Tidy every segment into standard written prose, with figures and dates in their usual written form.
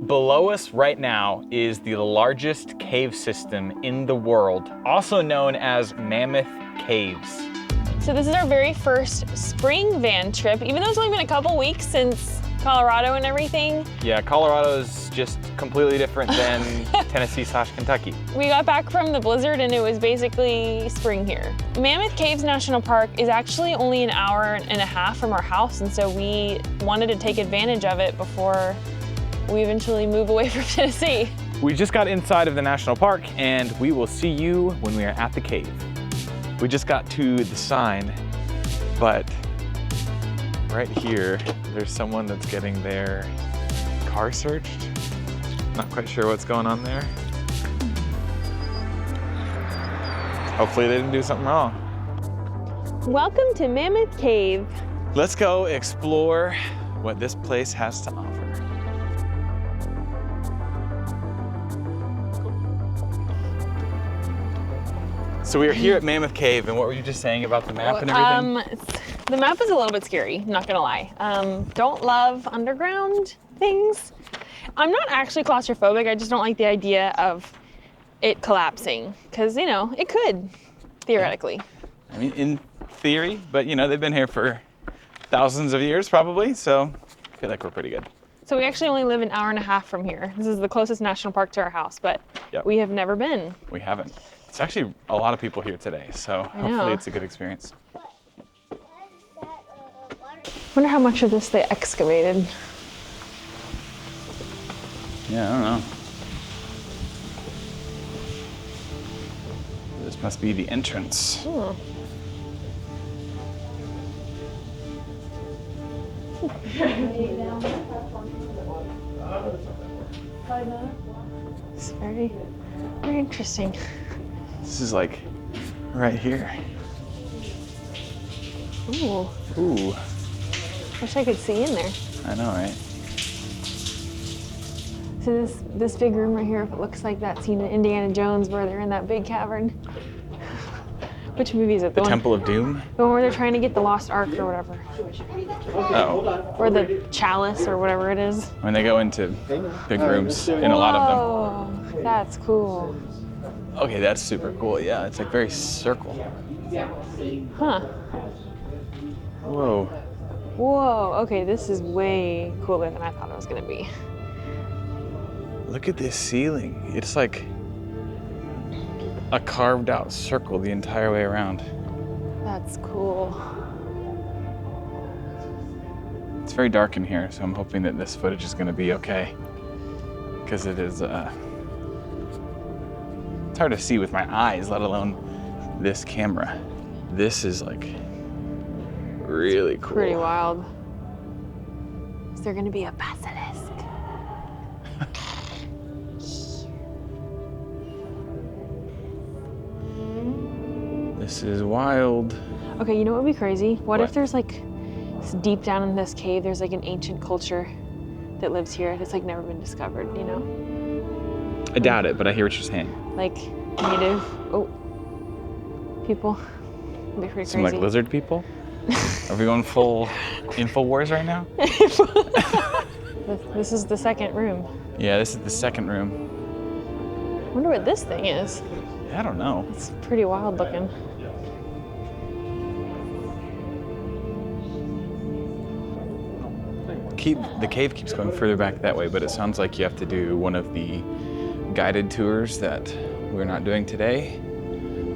Below us right now is the largest cave system in the world, also known as Mammoth Caves. So this is our very first spring van trip, even though it's only been a couple weeks since Colorado and everything. Yeah, Colorado is just completely different than Tennessee/Kentucky. We got back from the blizzard and it was basically spring here. Mammoth Caves National Park is actually only an hour and a half from our house, and so we wanted to take advantage of it before we eventually move away from Tennessee. We just got inside of the national park and we will see you when we are at the cave. We just got to the sign, but right here, there's someone that's getting their car searched. Not quite sure what's going on there. Hopefully they didn't do something wrong. Welcome to Mammoth Cave. Let's go explore what this place has to offer. So we are here at Mammoth Cave, and what were you just saying about the map and everything? The map is a little bit scary, not gonna lie. Don't love underground things. I'm not actually claustrophobic, I just don't like the idea of it collapsing, because, you know, it could, theoretically. I mean, in theory, but you know, they've been here for thousands of years probably, so I feel like we're pretty good. So we actually only live an hour and a half from here. This is the closest national park to our house, but we have never been. We haven't. It's actually a lot of people here today, so hopefully it's a good experience. Wonder how much of this they excavated. Yeah, I don't know. This must be the entrance. It's very interesting. This is like right here. Ooh. Ooh. Wish I could see in there. I know, right? So this big room right here looks like that scene in Indiana Jones where they're in that big cavern. Which movie is it? The Temple of Doom? The one where they're trying to get the Lost Ark or whatever. Oh. Or the Chalice or whatever it is. When they go into big rooms in a lot of them. Oh, that's cool. Okay, that's super cool. Yeah, it's like very circle. Huh. Whoa. Whoa, okay, this is way cooler than I thought it was gonna be. Look at this ceiling. It's like a carved out circle the entire way around. That's cool. It's very dark in here, so I'm hoping that this footage is gonna be okay. Because it is, it's hard to see with my eyes, let alone this camera. This is like really cool. Pretty wild. Is there gonna be a basilisk? This is wild. Okay, you know what would be crazy? What if there's like, deep down in this cave, there's like an ancient culture that lives here that's like never been discovered, you know? I doubt it, but I hear what you're saying. Like native, people. It'd be pretty Some crazy. like lizard people? Are we going full InfoWars right now? This is the second room. Yeah, this is the second room. I wonder what this thing is. I don't know. It's pretty wild looking. The cave keeps going further back that way, but it sounds like you have to do one of the guided tours that we're not doing today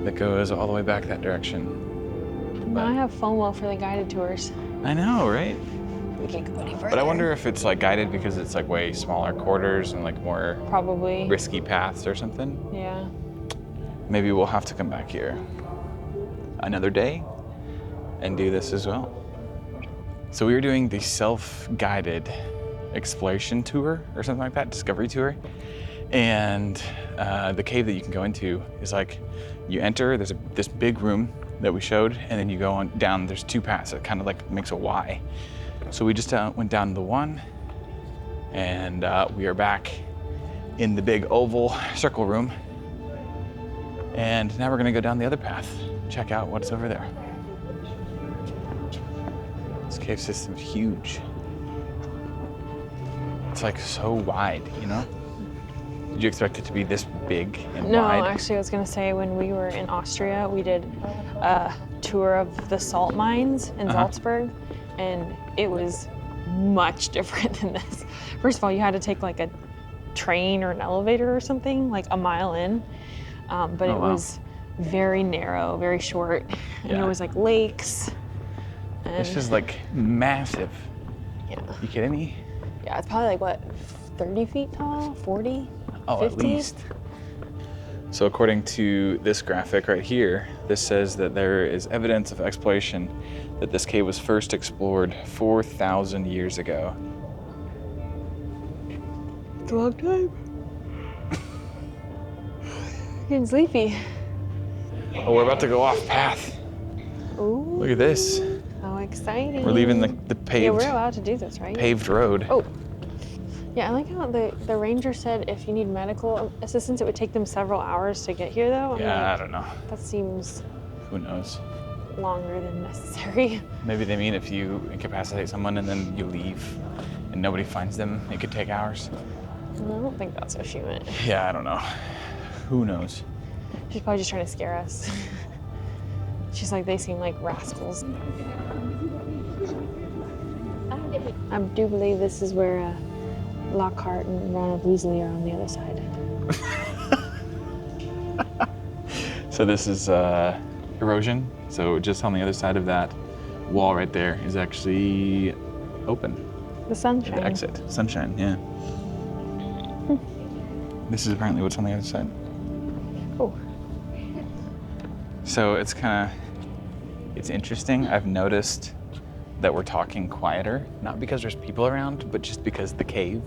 that goes all the way back that direction. Now I have FOMO for the guided tours. I know, right? We can't go any further. But I wonder if it's like guided because it's like way smaller quarters and like more probably risky paths or something. Yeah. Maybe we'll have to come back here another day and do this as well. So we were doing the self-guided exploration tour or something like that, discovery tour. And the cave that you can go into is like, you enter, there's this big room that we showed, and then you go on down, there's two paths. It kind of like makes a Y. So we just went down the one, and we are back in the big oval circle room. And now we're gonna go down the other path, check out what's over there. This cave system's huge. It's just like so wide, you know? Did you expect it to be this big and No, wide? actually, I was gonna say when we were in Austria, we did a tour of the salt mines in Salzburg, and it was much different than this. First of all, you had to take like a train or an elevator or something, like a mile in, but it was very narrow, very short, and there was like lakes. And It's just like massive. yeah. You kidding me? Yeah, it's probably like what, 30 feet tall, 40? Oh, 50? at least. So according to this graphic right here, this says that there is evidence of exploration that this cave was first explored 4,000 years ago. It's a long time. Getting sleepy. Oh, we're about to go off path. Ooh, Look at this. how exciting. We're leaving the Yeah, we're paved, allowed to do this, right? paved road. Oh. Yeah, I like how the ranger said if you need medical assistance, it would take them several hours to get here, though. Yeah, I don't know. That seems Who knows? longer than necessary. Maybe they mean if you incapacitate someone and then you leave and nobody finds them, it could take hours. I don't think that's what she meant. Yeah, I don't know. Who knows? She's probably just trying to scare us. She's like, they seem like rascals. I do believe this is where Lockhart and Ronald Weasley are on the other side. So this is erosion. So just on the other side of that wall right there is actually open. The sunshine. The exit. Sunshine, yeah. This is apparently what's on the other side. Cool. So it's it's interesting. I've noticed that we're talking quieter, not because there's people around, but just because the cave.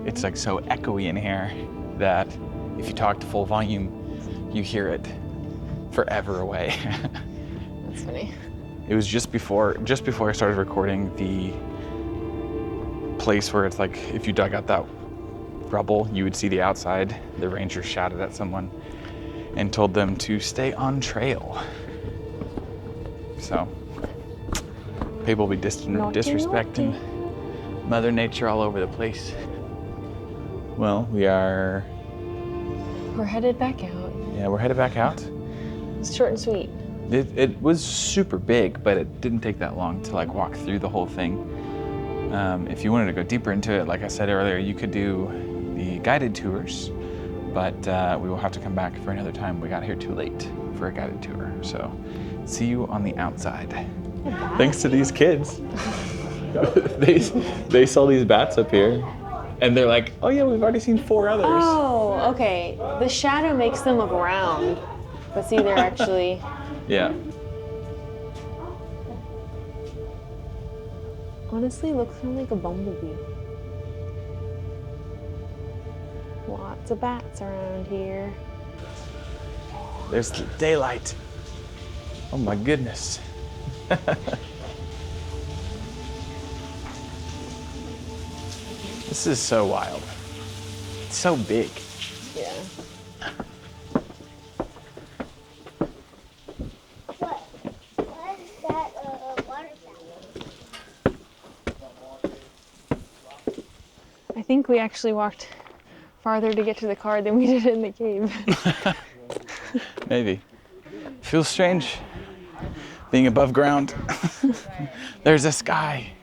It's like so echoey in here that if you talk to full volume, you hear it forever away. That's funny. It was just before I started recording, the place where it's like if you dug out that rubble, you would see the outside. The ranger shouted at someone and told them to stay on trail. So people will be disrespecting Mother Nature all over the place. Well, we're headed back out. Yeah, we're headed back out. It's short and sweet. It was super big, but it didn't take that long to like walk through the whole thing. If you wanted to go deeper into it, like I said earlier, you could do the guided tours, but we will have to come back for another time. We got here too late for a guided tour. So see you on the outside. Thanks to these kids. they saw these bats up here and they're like, oh yeah, we've already seen 4 others. Oh, okay. The shadow makes them look round, but see, they're actually... Yeah. Honestly, looks kind of like a bumblebee. Lots of bats around here. There's the daylight. Oh my goodness. This is so wild. It's so big. Yeah. What is that water fountain? I think we actually walked farther to get to the car than we did in the cave. Maybe. Feels strange being above ground. There's a sky.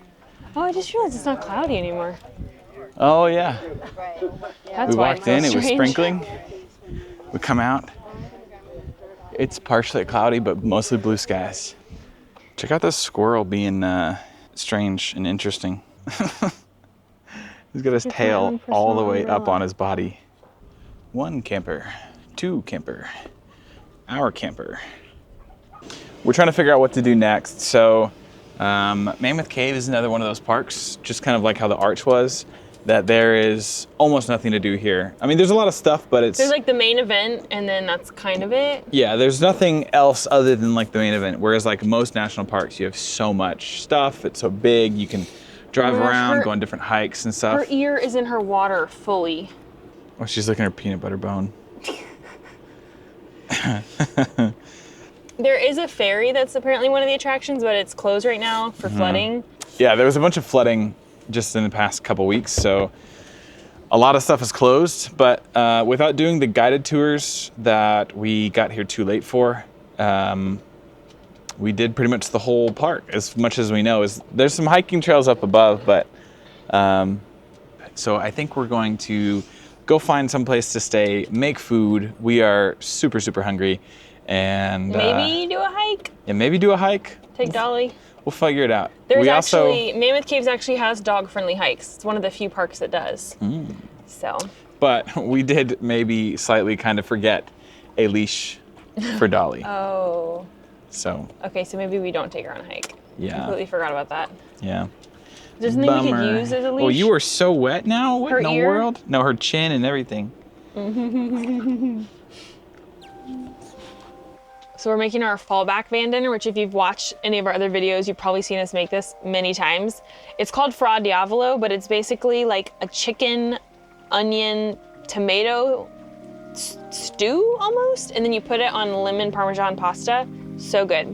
Oh, I just realized it's not cloudy anymore. Oh yeah. That's We why walked in, it was strange. sprinkling. We come out. It's partially cloudy, but mostly blue skies. Check out this squirrel being strange and interesting. He's got his Your tail brown all the personal way up umbrella. on his body. 1 camper, 2 camper, our camper. We're trying to figure out what to do next. So Mammoth Cave is another one of those parks, just kind of like how the Arch was, that there is almost nothing to do here. I mean, there's a lot of stuff, but it's... There's like the main event, and then that's kind of it. Yeah, there's nothing else other than like the main event. Whereas like most national parks, you have so much stuff. It's so big. You can drive Oh my gosh, around, go on different hikes and stuff. Her ear is in her water fully. Oh, she's looking at her peanut butter bone. There is a ferry that's apparently one of the attractions, but it's closed right now for flooding. Yeah, there was a bunch of flooding just in the past couple weeks. So a lot of stuff is closed, but without doing the guided tours that we got here too late for, we did pretty much the whole park as much as we know. There's some hiking trails up above, but so I think we're going to go find some place to stay, make food. We are super, super hungry. And maybe do a hike. Yeah, maybe do a hike. Take Dolly. We'll figure it out. Mammoth Caves actually has dog-friendly hikes. It's one of the few parks that does. So. But we did maybe slightly kind of forget a leash for Dolly. Oh. So. Okay, so maybe we don't take her on a hike. Yeah. Completely forgot about that. Yeah. There's something we could use as a leash. Well, you are so wet now. What in the ear? world? No, her chin and everything. So we're making our fallback van dinner, which if you've watched any of our other videos, you've probably seen us make this many times. It's called Fra Diavolo, but it's basically like a chicken, onion, tomato stew almost, and then you put it on lemon Parmesan pasta. So good.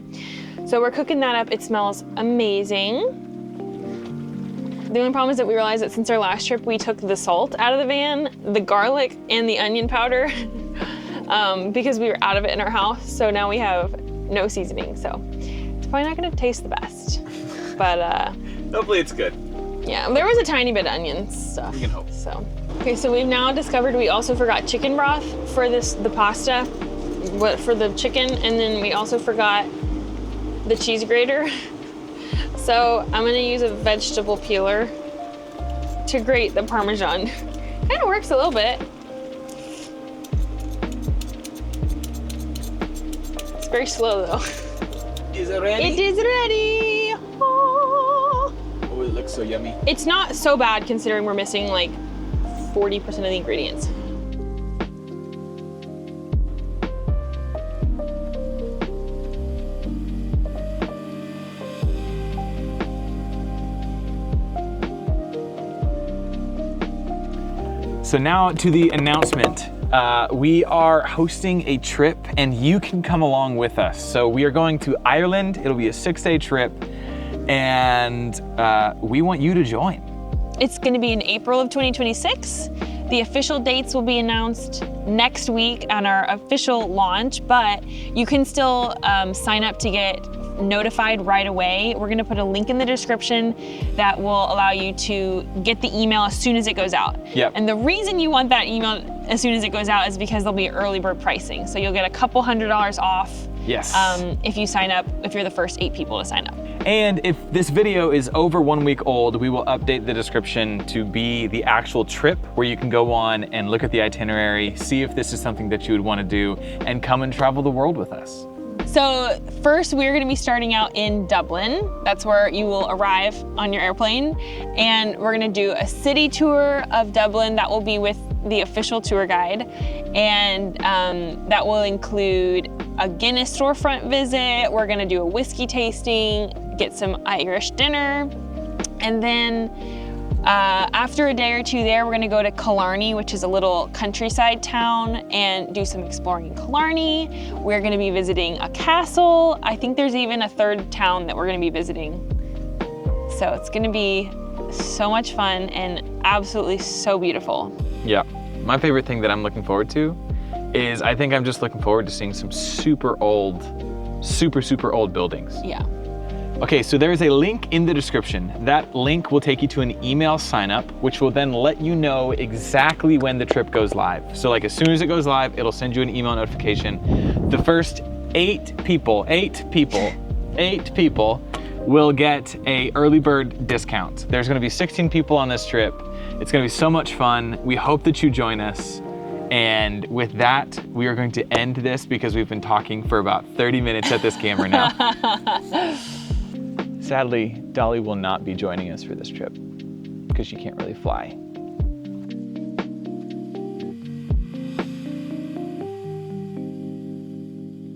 So we're cooking that up. It smells amazing. The only problem is that we realized that since our last trip, we took the salt out of the van, the garlic, and the onion powder. Because we were out of it in our house, so now we have no seasoning, so it's probably not gonna taste the best. But hopefully it's good. Yeah, there was a tiny bit of onion stuff. We can hope. So okay, so we've now discovered we also forgot chicken broth for the pasta, for the chicken, and then we also forgot the cheese grater. So I'm gonna use a vegetable peeler to grate the Parmesan. Kind of works a little bit. It's very slow though. Is it ready? It is ready. Oh. Oh, it looks so yummy. It's not so bad considering we're missing like 40% of the ingredients. So now to the announcement. We are hosting a trip and you can come along with us. So we are going to Ireland. It'll be a 6-day trip and we want you to join. It's gonna be in April of 2026. The official dates will be announced next week on our official launch, but you can still sign up to get notified right away. We're gonna put a link in the description that will allow you to get the email as soon as it goes out. Yep. And the reason you want that email as soon as it goes out is because there'll be early bird pricing. So you'll get a couple $100s off. Yes. If you sign up, if you're the first 8 people to sign up. And if this video is over 1 week old, we will update the description to be the actual trip where you can go on and look at the itinerary, see if this is something that you would want to do, and come and travel the world with us. So first we're gonna be starting out in Dublin. That's where you will arrive on your airplane. And we're gonna do a city tour of Dublin that will be with the official tour guide. And that will include a Guinness storefront visit. We're gonna do a whiskey tasting, get some Irish dinner. And then after a day or two there, we're gonna go to Killarney, which is a little countryside town, and do some exploring in Killarney. We're gonna be visiting a castle. I think there's even a third town that we're gonna be visiting. So it's gonna be so much fun and absolutely so beautiful. Yeah, my favorite thing that I'm looking forward to is I think I'm just looking forward to seeing some super old buildings. Yeah. Okay, so there is a link in the description. That link will take you to an email sign up, which will then let you know exactly when the trip goes live. So like as soon as it goes live, it'll send you an email notification. The first 8 people will get a early bird discount. There's gonna be 16 people on this trip. It's gonna be so much fun. We hope that you join us. And with that, we are going to end this because we've been talking for about 30 minutes at this camera now. Sadly, Dolly will not be joining us for this trip because she can't really fly.